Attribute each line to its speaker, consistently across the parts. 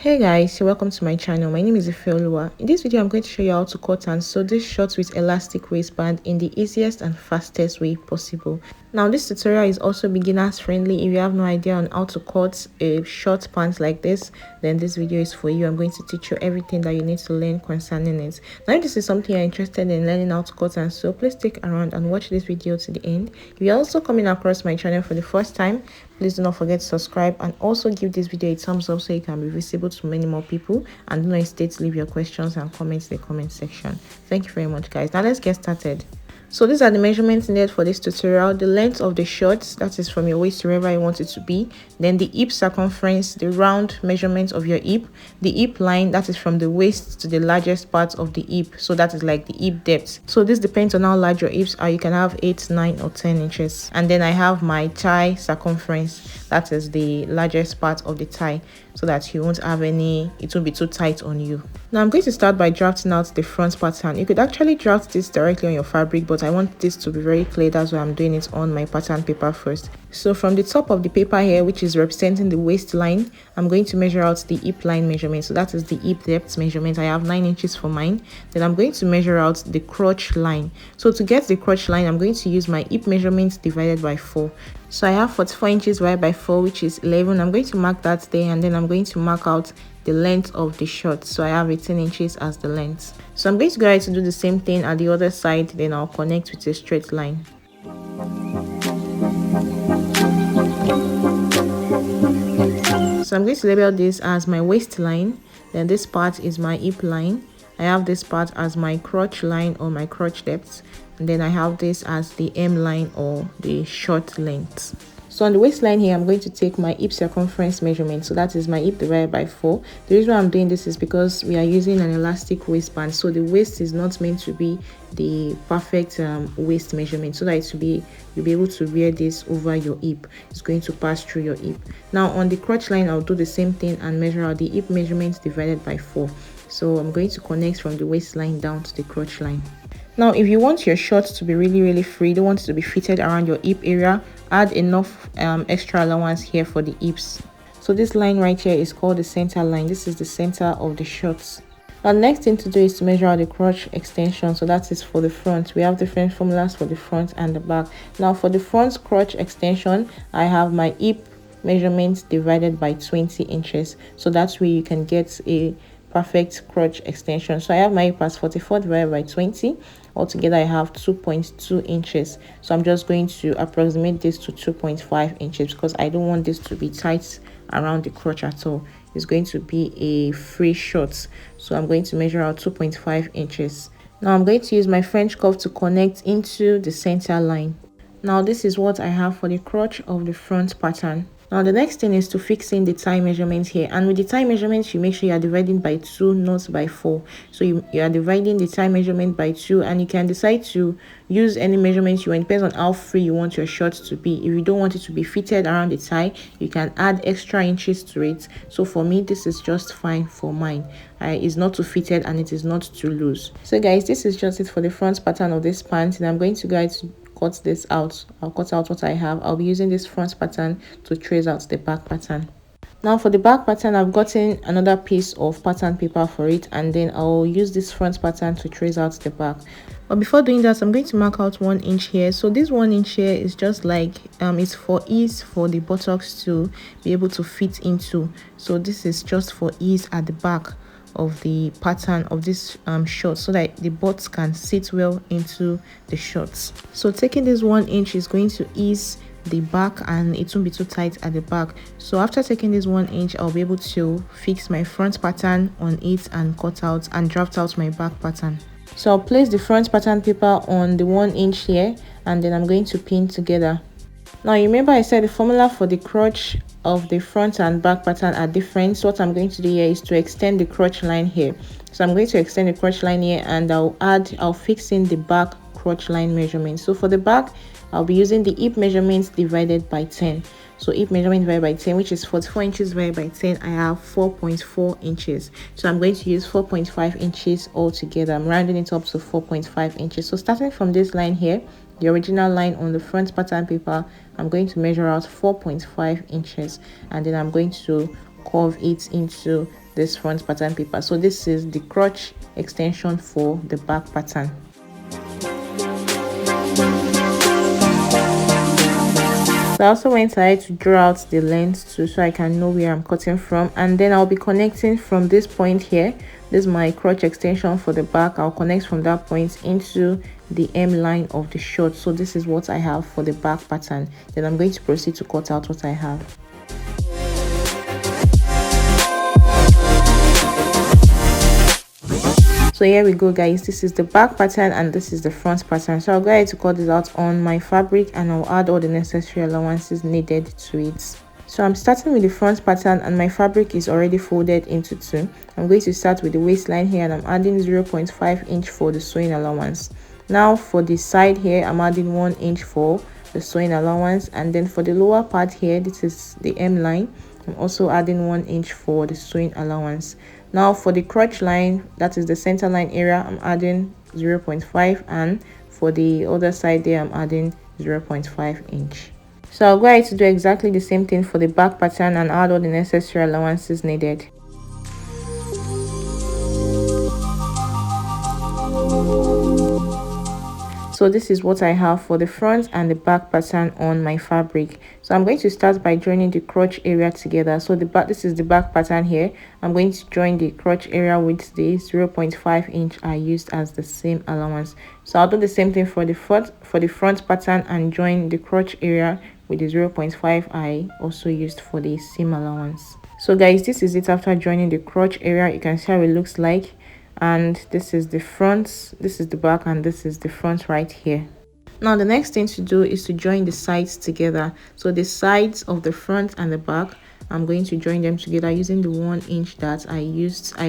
Speaker 1: Hey guys, welcome to my channel. My name is Ifeoluwa. In this video I'm going to show you how to cut and sew this short with elastic waistband in the easiest and fastest way possible. Now this tutorial is also beginners friendly. If you have no idea on how to cut a short pants like this, then this video is for you. I'm going to teach you everything that you need to learn concerning it. Now if this is something you're interested in learning how to cut and sew, please stick around and watch this video to the end. If you're also coming across my channel for the first time, please do not forget to subscribe and also give this video a thumbs up so it can be visible to many more people, and do not hesitate to leave your questions and comments in the comment section. Thank you very much guys. Now let's get started. So these are the measurements needed for this tutorial. The length of the shorts, that is from your waist to wherever you want it to be. Then the hip circumference, the round measurement of your hip. The hip line, that is from the waist to the largest part of the hip. So that is like the hip depth. So this depends on how large your hips are. You can have 8, 9 or 10 inches. And then I have my thigh circumference. That is the largest part of the thigh, so that you won't have any, it won't be too tight on you. Now I'm going to start by drafting out the front pattern. You could actually draft this directly on your fabric, but I want this to be very clear. That's why I'm doing it on my pattern paper first. So from the top of the paper here, which is representing the waistline, I'm going to measure out the hip line measurement. So that is the hip depth measurement. I have 9 inches for mine. Then I'm going to measure out the crotch line. So to get the crotch line, I'm going to use my hip measurement divided by 4. So I have 44 inches divided by 4, which is 11. I'm going to mark that there, and then I'm going to mark out the length of the short. So I have 18 inches as the length. So I'm going to go ahead to do the same thing at the other side. Then I'll connect with a straight line. So I'm going to label this as my waistline. Then this part is my hip line. I have this part as my crotch line or my crotch depth. And then I have this as the hem line or the short length. So on the waistline here, I'm going to take my hip circumference measurement. So that is my hip divided by 4. The reason why I'm doing this is because we are using an elastic waistband. So the waist is not meant to be the perfect waist measurement, so that you'll be able to wear this over your hip. It's going to pass through your hip. Now on the crotch line, I'll do the same thing and measure out the hip measurement divided by 4. So I'm going to connect from the waistline down to the crotch line. Now if you want your shorts to be really free, you don't want it to be fitted around your hip area, add enough extra allowance here for the hips. So this line right here is called the center line. This is the center of the shorts. Now the next thing to do is to measure out the crotch extension. So that is for the front. We have different formulas for the front and the back. Now for the front crotch extension, I have my hip measurement divided by 20 inches. So that's where you can get a perfect crotch extension. So I have my hip as 44 divided by 20. Altogether I have 2.2 inches. So I'm just going to approximate this to 2.5 inches because I don't want this to be tight around the crotch at all. It's going to be a free short. So I'm going to measure out 2.5 inches. Now I'm going to use my French curve to connect into the center line. Now this is what I have for the crotch of the front pattern. Now the next thing is to fix in the thigh measurement here, and with the thigh measurement you make sure you are dividing by 2, not by 4. So you are dividing the thigh measurement by 2, and you can decide to use any measurements you want. It depends on how free you want your shorts to be. If you don't want it to be fitted around the thigh, you can add extra inches to it. So for me, this is just fine for mine. It's not too fitted and it is not too loose. So guys, this is just it for the front pattern of this pant, and I'm going to guide cut this out. I'll cut out what I have. I'll be using this front pattern to trace out the back pattern. Now for the back pattern, I've gotten another piece of pattern paper for it, and then I'll use this front pattern to trace out the back. But before doing that, I'm going to mark out 1 inch here. So this 1 inch here is just like it's for ease for the buttocks to be able to fit into. So this is just for ease at the back of the pattern of this short, so that the butts can sit well into the shorts. So taking this 1 inch is going to ease the back and it won't be too tight at the back. So after taking this 1 inch, I'll be able to fix my front pattern on it and cut out and draft out my back pattern. So I'll place the front pattern paper on the 1 inch here, and then I'm going to pin together. Now you remember I said the formula for the crotch of the front and back pattern are different. So what I'm going to do here is to extend the crotch line here. So I'm going to extend the crotch line here, and I'll fix in the back crotch line measurement. So for the back, I'll be using the hip measurements divided by 10. So hip measurement divided by 10, which is 44 inches divided by 10, I have 4.4 inches. So I'm going to use 4.5 inches altogether. I'm rounding it up to 4.5 inches. So starting from this line here, the original line on the front pattern paper, I'm going to measure out 4.5 inches, and then I'm going to curve it into this front pattern paper. So this is the crotch extension for the back pattern. So I also went ahead to draw out the length too, so I can know where I'm cutting from, and then I'll be connecting from this point here. This is my crotch extension for the back. I'll connect from that point into the hem line of the short. So this is what I have for the back pattern. Then I'm going to proceed to cut out what I have. So here we go, guys. This is the back pattern and this is the front pattern. So I'll go ahead to cut this out on my fabric and I'll add all the necessary allowances needed to it. So I'm starting with the front pattern and my fabric is already folded into two. I'm going to start with the waistline here and I'm adding 0.5 inch for the sewing allowance. Now for the side here, I'm adding 1 inch for the sewing allowance, and then for the lower part here, this is the hem line, I'm also adding 1 inch for the sewing allowance. Now for the crotch line, that is the center line area, I'm adding 0.5, and for the other side there, I'm adding 0.5 inch. So I'll go ahead to do exactly the same thing for the back pattern and add all the necessary allowances needed. So this is what I have for the front and the back pattern on my fabric. So I'm going to start by joining the crotch area together. So this is the back pattern here. I'm going to join the crotch area with the 0.5 inch I used as the seam allowance. So I'll do the same thing for the front pattern and join the crotch area with the 0.5 I also used for the seam allowance. So guys, this is it after joining the crotch area. You can see how it looks like. And this is the front, this is the back, and this is the front right here. Now the next thing to do is to join the sides together. So the sides of the front and the back, I'm going to join them together using the 1 inch that I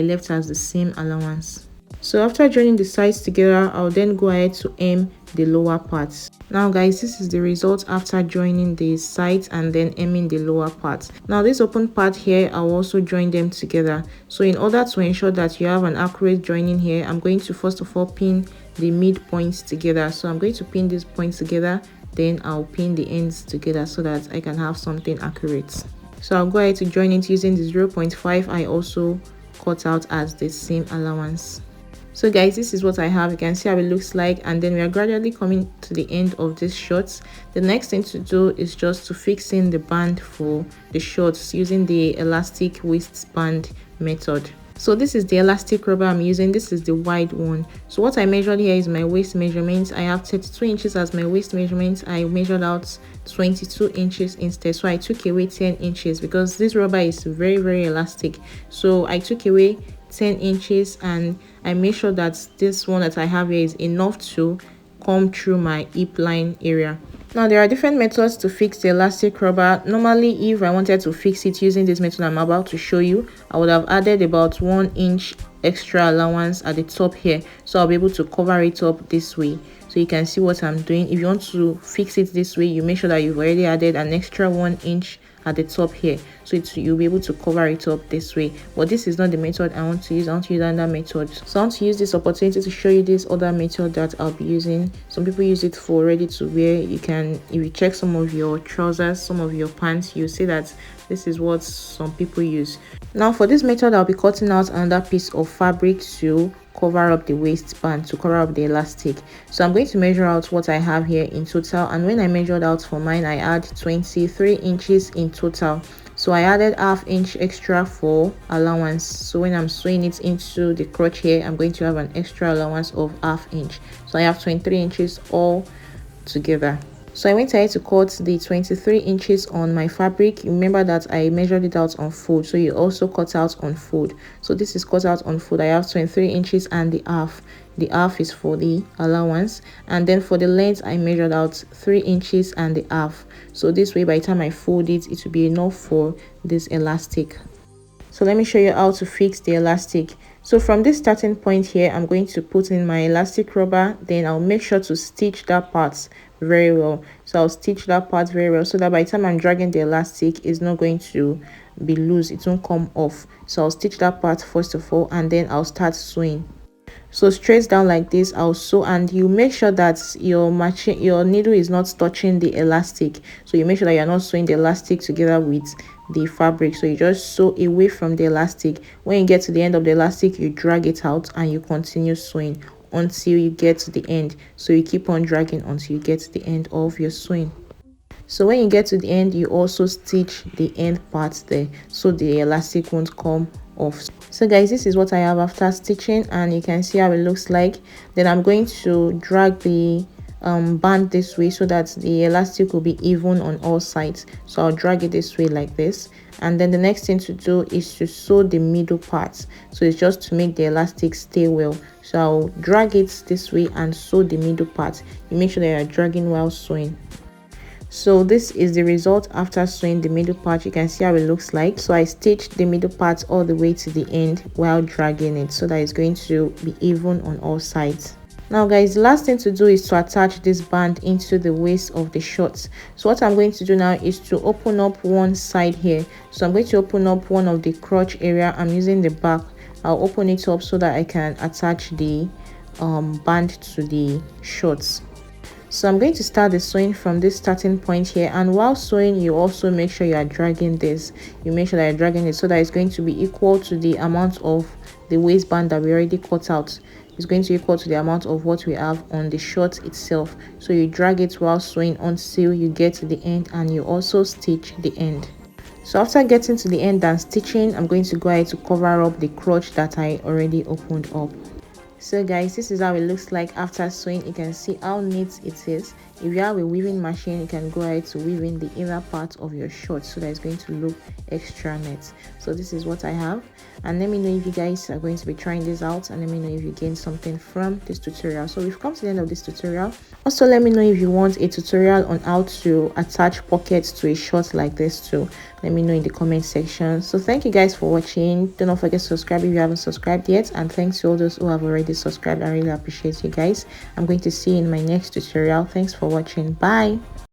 Speaker 1: left as the seam allowance. So after joining the sides together, I'll then go ahead to hem the lower parts. Now guys, this is the result after joining the sides and then hemming the lower parts. Now this open part here, I'll also join them together. So in order to ensure that you have an accurate joining here, I'm going to first of all pin the mid points together. So I'm going to pin these points together, then I'll pin the ends together so that I can have something accurate. So I'll go ahead to join it using the 0.5 I also cut out as the seam allowance. So guys, this is what I have. You can see how it looks like, and then we are gradually coming to the end of this shorts. The next thing to do is just to fix in the band for the shorts using the elastic waistband method. So this is the elastic rubber I'm using. This is the wide one. So what I measured here is my waist measurement. I have 32 inches as my waist measurement. I measured out 22 inches instead. So I took away 10 inches because this rubber is very, very elastic. So I took away 10 inches and I made sure that this one that I have here is enough to come through my hip line area. Now there are different methods to fix the elastic rubber. Normally, if I wanted to fix it using this method I'm about to show you, I would have added about 1 inch extra allowance at the top here, so I'll be able to cover it up this way. So you can see what I'm doing. If you want to fix it this way, you make sure that you've already added an extra 1 inch at the top here, so you'll be able to cover it up this way. But this is not the method I want to use. I want to use another method. So I want to use this opportunity to show you this other method that I'll be using. Some people use it for ready to wear. You can, if you check some of your trousers, some of your pants, you see that this is what some people use. Now for this method, I'll be cutting out another piece of fabric to cover up the waistband, to cover up the elastic. So I'm going to measure out what I have here in total, and when I measured out for mine, I had 23 inches in total. So I added ½ inch extra for allowance. So when I'm sewing it into the crotch here, I'm going to have an extra allowance of ½ inch. So I have 23 inches all together. So I went ahead to cut the 23 inches on my fabric. Remember that I measured it out on fold, so you also cut out on fold. So this is cut out on fold. I have 23 inches and the half. The half is for the allowance, and then for the length I measured out 3 inches and the half. So this way, by the time I fold it, it will be enough for this elastic. So let me show you how to fix the elastic. So from this starting point here, I'm going to put in my elastic rubber, then I'll make sure to stitch that part very well. So I'll stitch that part very well so that by the time I'm dragging the elastic, it's not going to be loose, it won't come off. So I'll stitch that part first of all, and then I'll start sewing. So straight down like this, I'll sew, and you make sure that your needle is not touching the elastic. So you make sure that you're not sewing the elastic together with the fabric. So you just sew away from the elastic. When you get to the end of the elastic, you drag it out and you continue sewing until you get to the end. So you keep on dragging until you get to the end of your sewing. So when you get to the end, you also stitch the end part there so the elastic won't come off. So guys, this is what I have after stitching, and you can see how it looks like. Then I'm going to drag the band this way so that the elastic will be even on all sides. So I'll drag it this way like this, and then the next thing to do is to sew the middle part. So it's just to make the elastic stay well. So I'll drag it this way and sew the middle part. You make sure that you're dragging while sewing. So this is the result after sewing the middle part. You can see how it looks like. So I stitched the middle part all the way to the end while dragging it so that it's going to be even on all sides. Now guys, the last thing to do is to attach this band into the waist of the shorts. So what I'm going to do now is to open up one side here. So I'm going to open up one of the crotch area. I'm using the back. I'll open it up so that I can attach the band to the shorts. So I'm going to start the sewing from this starting point here, and while sewing you also make sure you are dragging this. You make sure that you're dragging it so that it's going to be equal to the amount of the waistband that we already cut out. It's going to be equal to the amount of what we have on the short itself. So you drag it while sewing until you get to the end, and you also stitch the end. So after getting to the end and stitching, I'm going to go ahead to cover up the crotch that I already opened up. So guys, this is how it looks like after sewing. You can see how neat it is. If you have a weaving machine, you can go ahead to weave in the inner part of your short so that it's going to look extra neat. So this is what I have, and let me know if you guys are going to be trying this out, and let me know if you gained something from this tutorial. So we've come to the end of this tutorial. Also let me know if you want a tutorial on how to attach pockets to a short like this too. Let me know in the comment section. So thank you guys for watching. Do not forget to subscribe if you haven't subscribed yet, and thanks to all those who have already subscribed. I really appreciate you guys. I'm going to see you in my next tutorial. Thanks for watching. Bye.